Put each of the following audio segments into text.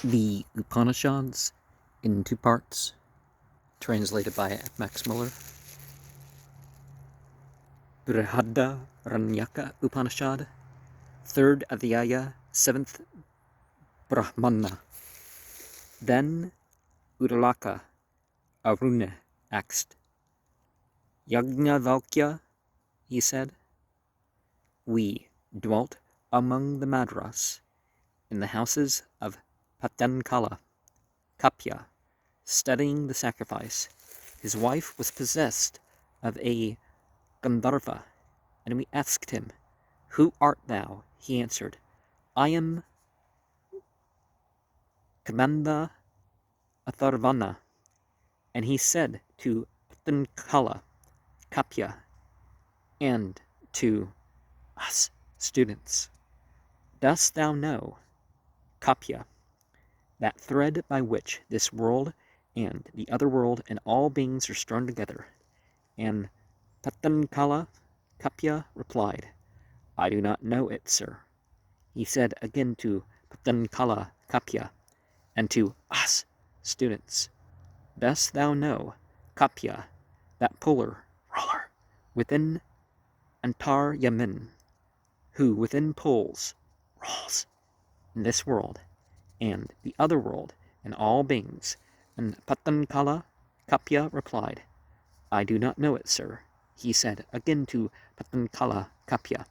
The Upanishads in two parts, translated by Max Muller. Brihadaranyaka Upanishad, 3rd Adhyaya, 7th Brahmana. Then Udalaka Aruna asked, Yajnavalkya, he said, we dwelt among the Madras, in the houses of Patankala, Kapya, studying the sacrifice. His wife was possessed of a Gandharva, and we asked him, Who art thou? He answered, I am Kamanda Atharvana. And he said to Patankala, Kapya, and to us students, Dost thou know, Kapya, that thread by which this world and the other world and all beings are strung together? And Patankala, Kapya, replied, I do not know it, sir. He said again to Patankala, Kapya, and to us students, Dost thou know, Kapya, that puller, roller, within Antar Yamin, who within pulls, rolls, in this world, and the other world, and all beings? And Patankala, Kapya, replied, I do not know it, sir. He said again to Patankala, Kapya,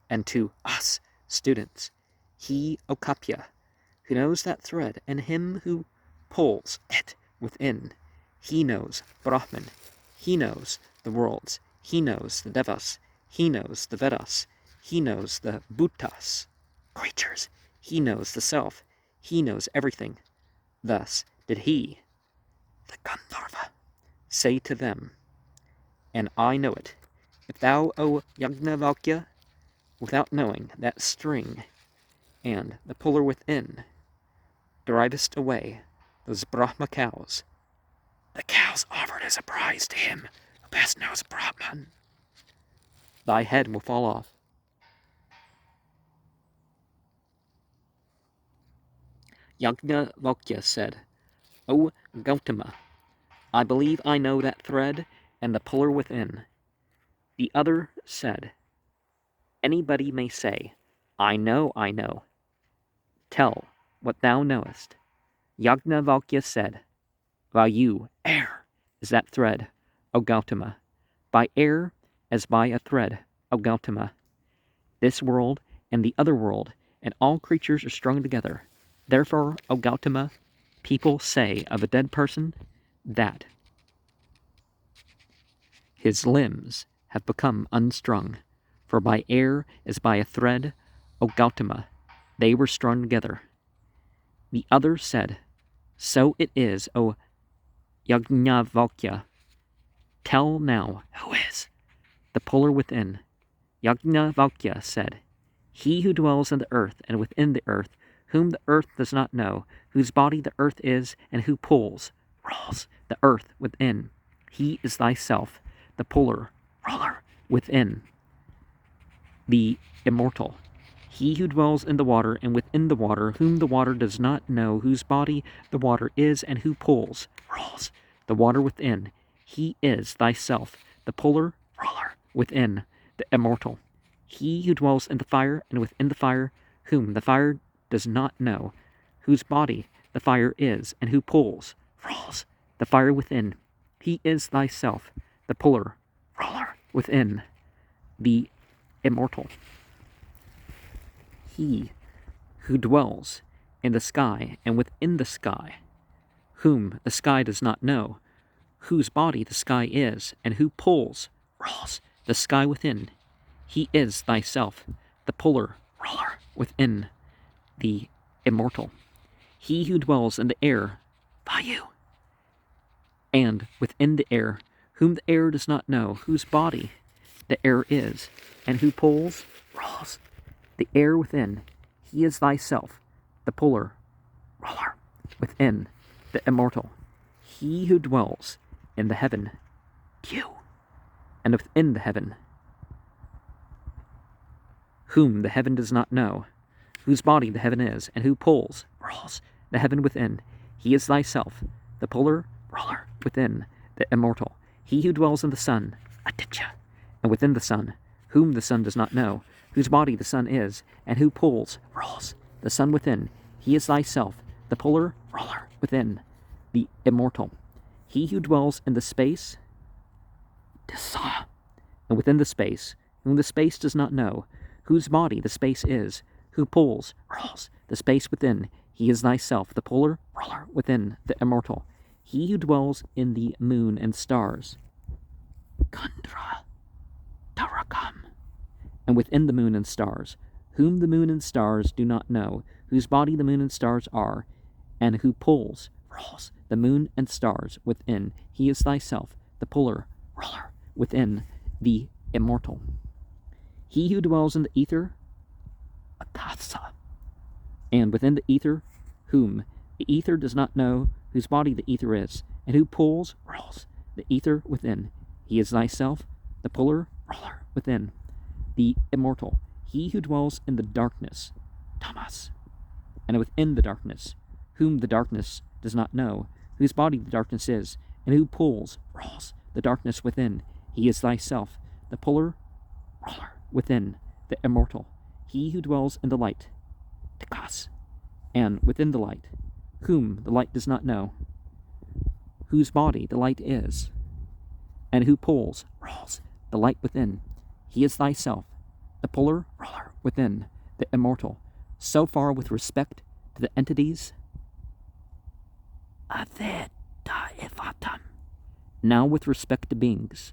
and to us students, He, O Kapya, who knows that thread, and him who pulls it within, he knows Brahman, he knows the worlds, he knows the Devas, he knows the Vedas, he knows the Bhutas, creatures, he knows the self, he knows everything. Thus did he, the Gandharva, say to them, and I know it. If thou, O Yajnavalkya, without knowing that string and the puller within, drivest away those Brahma cows, the cows offered as a prize to him who best knows Brahman, thy head will fall off. Yajnavalkya said, O Gautama, I believe I know that thread and the puller within. The other said, Anybody may say, I know. Tell what thou knowest. Yajnavalkya said, By you, air is that thread, O Gautama. By air as by a thread, O Gautama. This world and the other world and all creatures are strung together. Therefore, O Gautama, people say of a dead person that his limbs have become unstrung. For by air as by a thread, O Gautama, they were strung together. The other said, So it is, O Yajnavalkya. Tell now, who is the puller within? Yajnavalkya said, He who dwells in the earth and within the earth, whom the earth does not know, whose body the earth is, and who pulls, rolls the earth within. He is thyself, the puller, roller, within, the immortal. He who dwells in the water and within the water, whom the water does not know, whose body the water is, and who pulls, rolls the water within. He is thyself, the puller, roller, within, the immortal. He who dwells in the fire and within the fire, whom the fire does not know, whose body the fire is, and who pulls, rolls the fire within. He is thyself, the puller, roller, within, the immortal. He who dwells in the sky and within the sky, whom the sky does not know, whose body the sky is, and who pulls, rolls the sky within. He is thyself, the puller, roller, within, the immortal. He who dwells in the air, by you, and within the air, whom the air does not know, whose body the air is, and who pulls, rolls the air within. He is thyself, the puller, roller, within, the immortal. He who dwells in the heaven, you, and within the heaven, whom the heaven does not know, whose body the heaven is, and who pulls, rolls the heaven within. He is thyself, the polar ruler within, the immortal. He who dwells in the sun, Aditya, and within the sun, whom the sun does not know, whose body the sun is, and who pulls, rules, the sun within. He is thyself, the polar ruler within, the immortal. He who dwells in the space, Disa, and within the space, whom the space does not know, whose body the space is, who pulls, rules, the space within. He is thyself, the polar ruler within, the immortal. He who dwells in the moon and stars, Kandra, Tarakam, and within the moon and stars, whom the moon and stars do not know, whose body the moon and stars are, and who pulls, rules, the moon and stars within. He is thyself, the polar ruler within, the immortal. He who dwells in the ether, Akasa, and within the ether, whom the ether does not know, whose body the ether is, and who pulls, rules, the ether within. He is thyself, the polar ruler within, the immortal. He who dwells in the darkness, Tamas, and within the darkness, whom the darkness does not know, whose body the darkness is, and who pulls, rules, the darkness within. He is thyself, the polar ruler within, the immortal. He who dwells in the light, Takas, and within the light, whom the light does not know, whose body the light is, and who pulls, rules, the light within. He is thyself, the polar ruler within, the immortal. So far with respect to the entities, Adetaevatam. Now with respect to beings,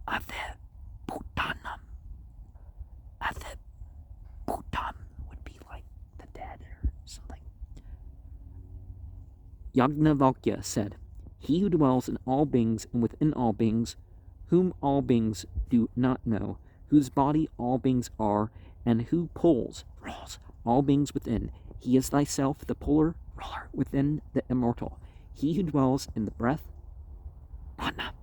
Adebhutanam. Adebhutam would be like the dead or something. Yajnavalkya said, he who dwells in all beings and within all beings, whom all beings do not know, whose body all beings are, and who pulls, rules, all beings within. He is thyself, the polar ruler within, the immortal. He who dwells in the breath, Mana,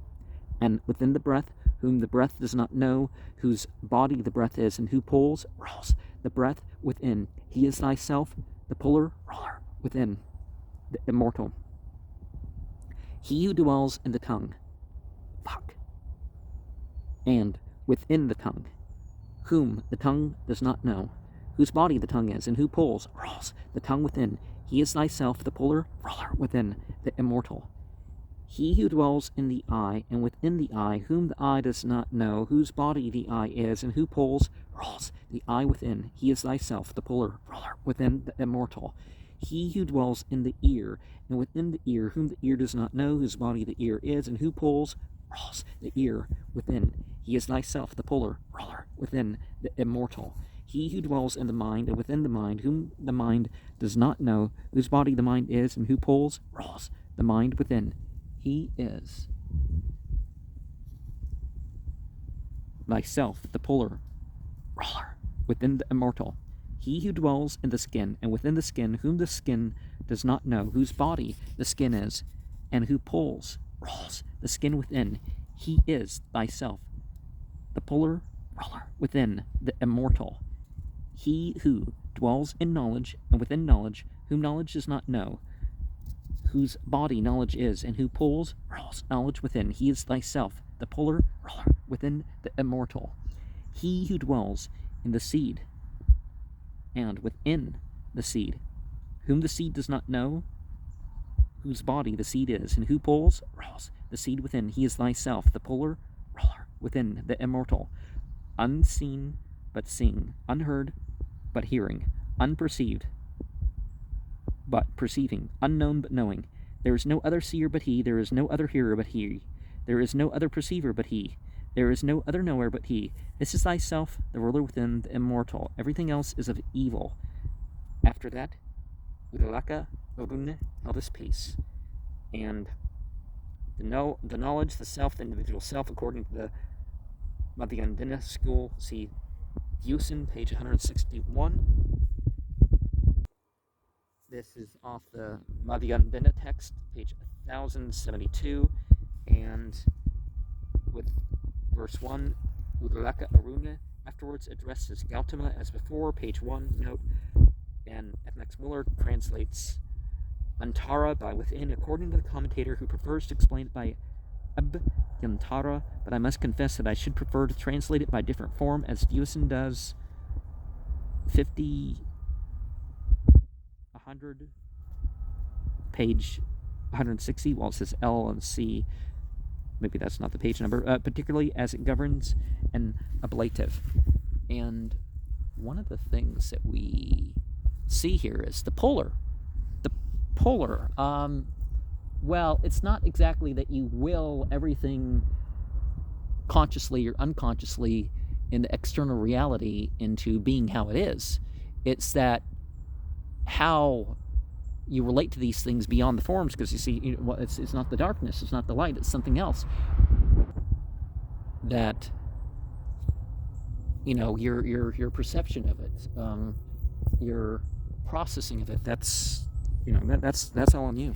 and within the breath, whom the breath does not know, whose body the breath is, and who pulls, rules, the breath within. He is thyself, the polar ruler within, the immortal. He who dwells in the tongue, Pak, and within the tongue, whom the tongue does not know, whose body the tongue is, and who pulls, rules, the tongue within. He is thyself, the polar ruler within, the immortal. He who dwells in the eye, and within the eye, whom the eye does not know, whose body the eye is, and who pulls, rules, the eye within. He is thyself, the polar ruler within, the immortal. He who dwells in the ear, and within the ear, whom the ear does not know, whose body the ear is, and who pulls, rules, the ear within. He is thyself, the polar ruler within, the immortal. He who dwells in the mind, and within the mind, whom the mind does not know, whose body the mind is, and who pulls, rules, the mind within. He is thyself, the polar ruler within, the immortal. He who dwells in the skin, and within the skin, whom the skin does not know, whose body the skin is, and who pulls, rules, the skin within. He is thyself, the polar ruler within, the immortal. He who dwells in knowledge, and within knowledge, whom knowledge does not know, whose body knowledge is, and who pulls, rules, knowledge within. He is thyself, the polar ruler within, the immortal. He who dwells in the seed, and within the seed, whom the seed does not know, whose body the seed is, and who pulls, rules, the seed within. He is thyself, the polar ruler within, the immortal. Unseen but seeing, unheard but hearing, unperceived but perceiving, unknown but knowing. There is no other seer but he, there is no other hearer but he, there is no other perceiver but he, there is no other knower but he. This is thyself, the ruler within, the immortal. Everything else is of evil. After that, Udalaka Urunne held his peace, and the knowledge, the self, the individual self, according to the Madhyandina school, see Yusin, page 161. This is off the Madhyandina text, page 1072, and with verse 1, Udalaka Aruna afterwards addresses Gautama as before, page 1, note, And FMX Muller translates Antara by within, according to the commentator who prefers to explain it by Abhyantara, but I must confess that I should prefer to translate it by different form, as Dewison does. 100, page 160, while it says L and C, maybe that's not the page number, particularly as it governs an ablative. And one of the things that we see here is the polar. The polar, well, it's not exactly that you will everything consciously or unconsciously in the external reality into being how it is. It's that how you relate to these things beyond the forms, because you see, it's not the darkness, it's not the light, it's something else. That, your perception of it, your processing of it, that's all on you.